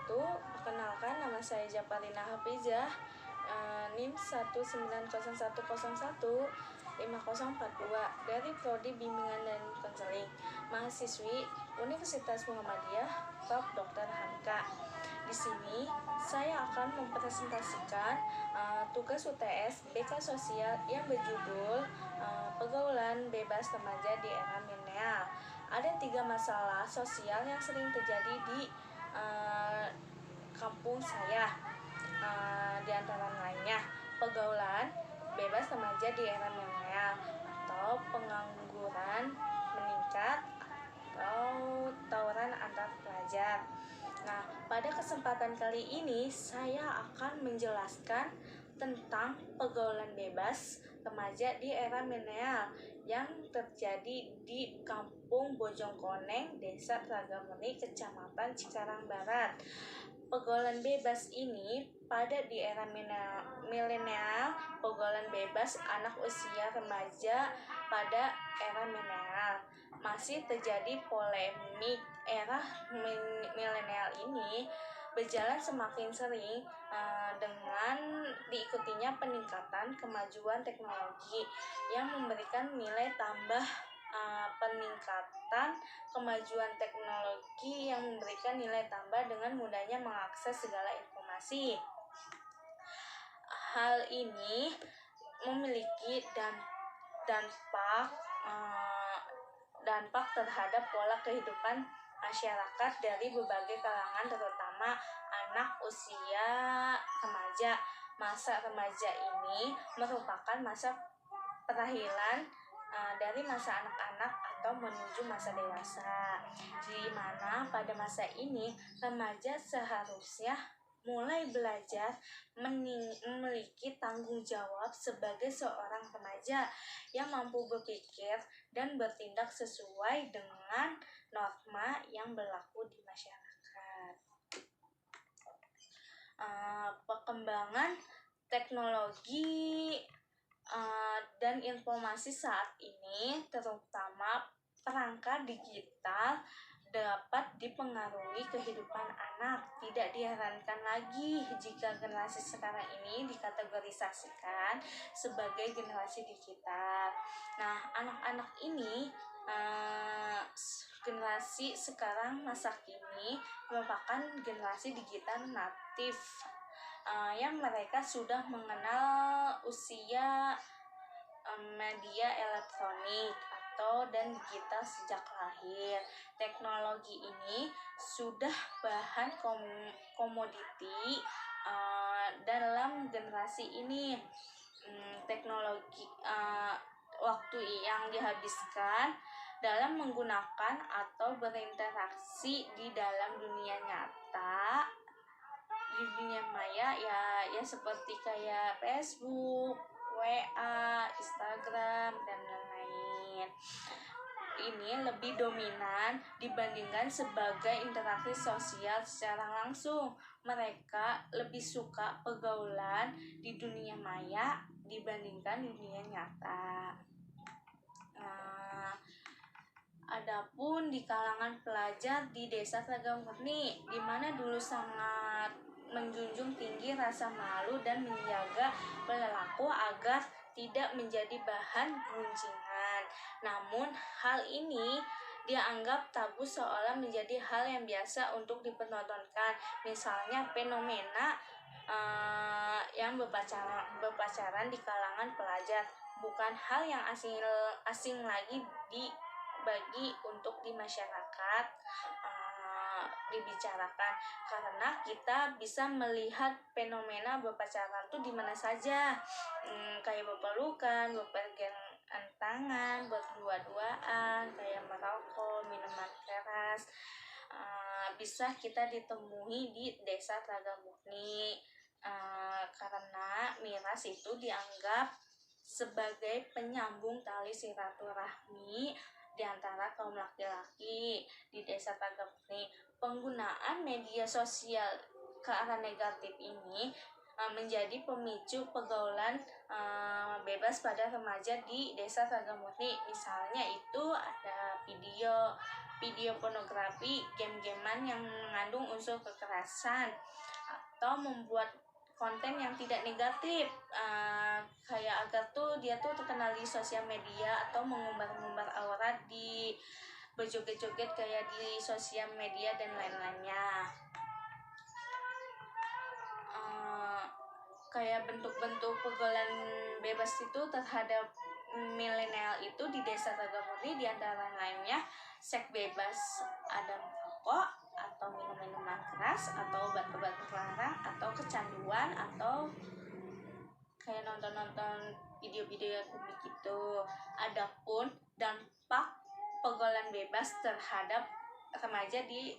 wabarakatuh. Perkenalkan, nama saya Japarina Hafizah, NIM 19011015042 dari Prodi Bimbingan dan Konseling, mahasiswi Universitas Muhammadiyah, Prof. Dr. Hamka. Di sini saya akan mempresentasikan tugas UTS BK Sosial yang berjudul Pergaulan Bebas Remaja di Era Milenial. Ada 3 masalah sosial yang sering terjadi di kampung saya, di antara lainnya pergaulan bebas remaja di era milenial, atau pengangguran meningkat, atau tawuran antar pelajar. Nah, pada kesempatan kali ini saya akan menjelaskan tentang pergaulan bebas remaja di era milenial yang terjadi di Kampung Bojongkoneng, Desa Telagamurni, Kecamatan Cikarang Barat. Pergaulan bebas ini pada di era milenial, pergaulan bebas anak usia remaja pada era milenial masih terjadi polemik. Era milenial ini berjalan semakin sering dengan diikutinya peningkatan kemajuan teknologi yang memberikan nilai tambah. Peningkatan kemajuan teknologi yang memberikan nilai tambah dengan mudahnya mengakses segala informasi. Hal ini memiliki dampak terhadap pola kehidupan masyarakat dari berbagai kalangan, terutama anak usia remaja. Masa remaja ini merupakan masa peralihan dari masa anak-anak atau menuju masa dewasa, di mana pada masa ini remaja seharusnya mulai belajar memiliki tanggung jawab sebagai seorang remaja yang mampu berpikir dan bertindak sesuai dengan norma yang berlaku di masyarakat. Perkembangan teknologi dan informasi saat ini, terutama perangkat digital, dapat dipengaruhi kehidupan anak. Tidak diherankan lagi jika generasi sekarang ini dikategorisasikan sebagai generasi digital. Nah, anak-anak ini, generasi sekarang masa kini merupakan generasi digital natif, yang mereka sudah mengenal usia media elektronik dan digital sejak lahir. Teknologi ini sudah bahan komoditi dalam generasi ini. Teknologi waktu yang dihabiskan dalam menggunakan atau berinteraksi di dalam dunia nyata, di dunia maya, ya seperti kayak Facebook, WA, Instagram, dan lain-lain. Ini lebih dominan dibandingkan sebagai interaksi sosial secara langsung. Mereka lebih suka pergaulan di dunia maya dibandingkan dunia nyata. Adapun di kalangan pelajar di Desa Telagamurni, di mana dulu sangat menjunjung tinggi rasa malu dan menjaga perilaku agar tidak menjadi bahan gunjingan. Namun hal ini dianggap tabu seolah menjadi hal yang biasa untuk dipertontonkan. Misalnya fenomena yang berpacaran di kalangan pelajar bukan hal yang asing lagi bagi untuk di masyarakat dibicarakan, karena kita bisa melihat fenomena berpacaran tuh di mana saja, kayak berpelukan, berpegangan tangan, berdua-duaan, kayak merokok, minuman keras, bisa kita ditemui di Desa Telagamurni, karena miras itu dianggap sebagai penyambung tali silaturahmi di antara kaum laki-laki di Desa Telagamurni. Penggunaan media sosial ke arah negatif ini menjadi pemicu pergaulan bebas pada remaja di Desa Telagamurni. Misalnya itu ada video video pornografi, game-gamean yang mengandung unsur kekerasan, atau membuat konten yang tidak negatif, kayak agar tuh dia tuh terkenal di sosial media, atau mengumbar-ngumbar aurat di berjoget-joget kayak di sosial media dan lain-lainnya. Kayak bentuk-bentuk pergaulan bebas itu terhadap milenial itu di Desa Ragamurni di antara lainnya seks bebas, ada merokok atau minum-minuman keras atau obat-obat terlarang atau kecanduan atau kayak nonton-nonton video-video yang komik gitu. Adapun dampak pergaulan bebas terhadap remaja di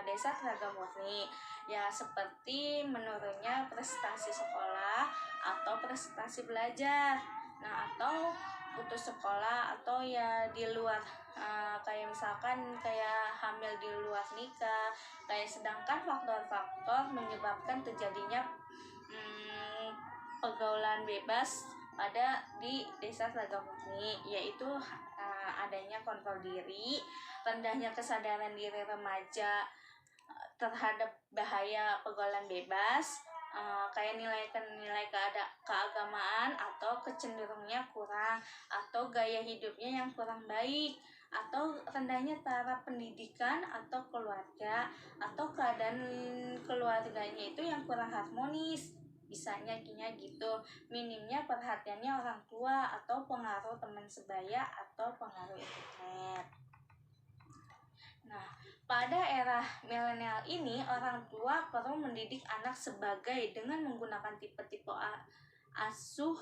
Desa Ragamurni ya seperti menurunnya prestasi sekolah atau prestasi belajar, atau putus sekolah, atau ya di luar kayak misalkan kayak hamil di luar nikah, kayak sedangkan faktor-faktor menyebabkan terjadinya pergaulan bebas pada di Desa Ragamurni yaitu adanya kontrol diri, rendahnya kesadaran diri remaja terhadap bahaya pergaulan bebas, kayak nilai keagamaan atau kecenderungnya kurang, atau gaya hidupnya yang kurang baik, atau rendahnya taraf pendidikan atau keluarga, atau keadaan keluarganya itu yang kurang harmonis, bisanya gitu, minimnya perhatiannya orang tua atau pengaruh teman sebaya atau pengaruh internet. Nah, pada era milenial ini orang tua perlu mendidik anak sebagai dengan menggunakan tipe-tipe asuh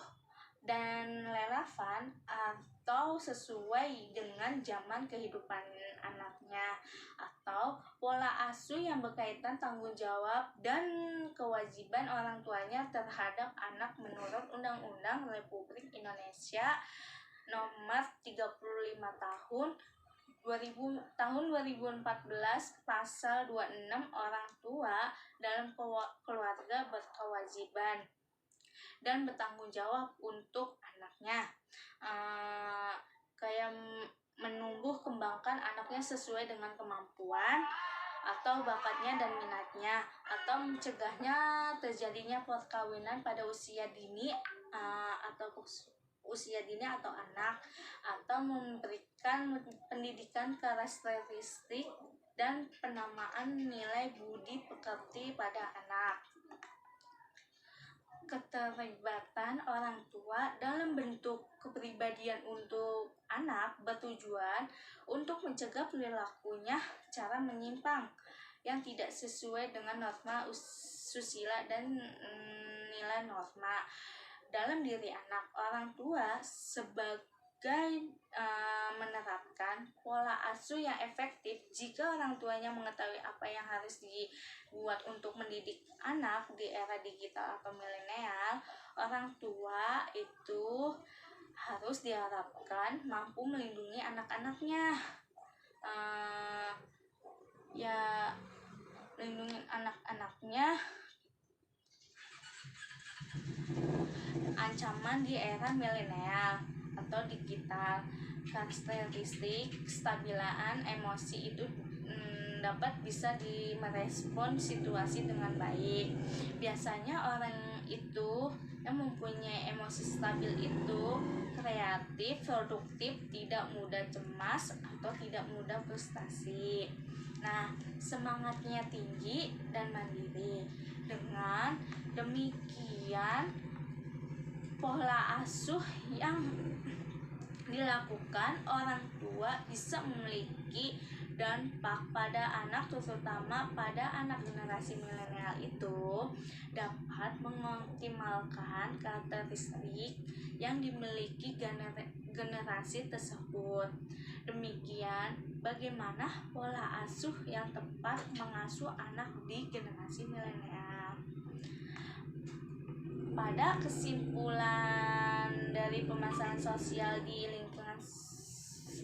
dan relevan atau sesuai dengan zaman kehidupan anaknya, atau pola asuh yang berkaitan tanggung jawab dan kewajiban orang tuanya terhadap anak menurut Undang-Undang Republik Indonesia Nomor 35 tahun 2014 pasal 26 orang tua dalam keluarga berkewajiban dan bertanggung jawab untuk anaknya, kayak menumbuh kembangkan anaknya sesuai dengan kemampuan atau bakatnya dan minatnya, atau mencegahnya terjadinya perkawinan pada usia dini atau anak, atau memberikan pendidikan karakteristik dan penamaan nilai budi pekerti pada anak. Keterlibatan orang tua dalam bentuk kepribadian untuk anak bertujuan untuk mencegah perilakunya cara menyimpang yang tidak sesuai dengan norma susila dan nilai norma dalam diri anak. Orang tua sebagai menerapkan pola asuh yang efektif. Jika orang tuanya mengetahui apa yang harus dibuat untuk mendidik anak di era digital atau milenial, orang tua itu harus diharapkan mampu melindungi anak-anaknya, melindungi anak-anaknya ancaman di era milenial atau digital. Karakteristik kestabilan emosi itu dapat bisa merespon situasi dengan baik. Biasanya orang itu yang mempunyai emosi stabil itu kreatif, produktif, tidak mudah cemas atau tidak mudah frustasi. Nah, semangatnya tinggi dan mandiri. Dengan demikian, pola asuh yang dilakukan orang tua bisa memiliki dampak pada anak, terutama pada anak generasi milenial itu dapat mengoptimalkan karakteristik yang dimiliki generasi tersebut. Demikian bagaimana pola asuh yang tepat mengasuh anak di generasi milenial. Pada kesimpulan dari pemasaran sosial di lingkungan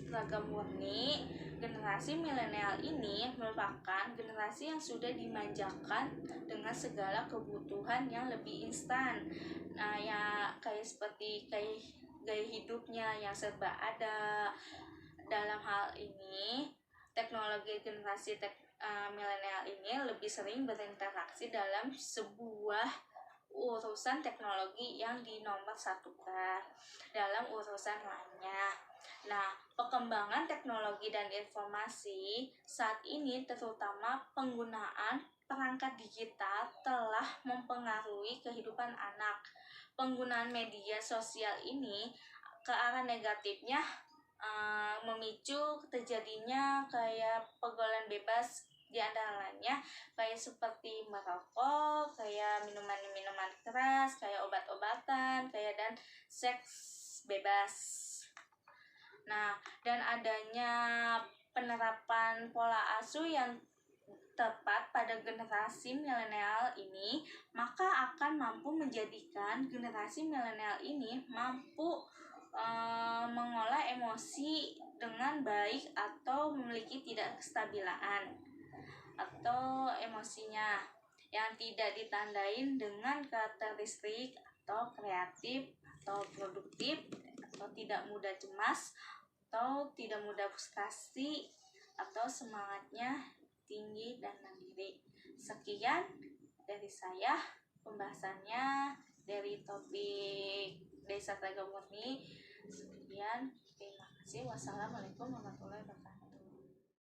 Ragamurni, generasi milenial ini merupakan generasi yang sudah dimanjakan dengan segala kebutuhan yang lebih instan. Ya kayak seperti gaya hidupnya yang serba ada, Dalam hal ini, teknologi generasi milenial ini lebih sering berinteraksi dalam sebuah urusan teknologi yang dinomorsatukan dalam urusan lainnya. Nah, perkembangan teknologi dan informasi saat ini, terutama penggunaan perangkat digital, telah mempengaruhi kehidupan anak. Penggunaan media sosial ini ke arah negatifnya memicu terjadinya kayak pergaulan bebas, di antaranya kayak seperti merokok, kayak minuman-minuman keras, kayak obat-obatan, kayak dan seks bebas. Nah, dan adanya penerapan pola asuh yang tepat pada generasi milenial ini, maka akan mampu menjadikan generasi milenial ini mampu mengolah emosi dengan baik atau memiliki tidak kestabilan atau emosinya yang tidak ditandain dengan karakteristik atau kreatif atau produktif atau tidak mudah cemas atau tidak mudah frustasi atau semangatnya tinggi dan mandiri. Sekian dari saya pembahasannya dari topik Desa Telaga Murni. Sekian, terima kasih. Wassalamualaikum warahmatullahi wabarakatuh.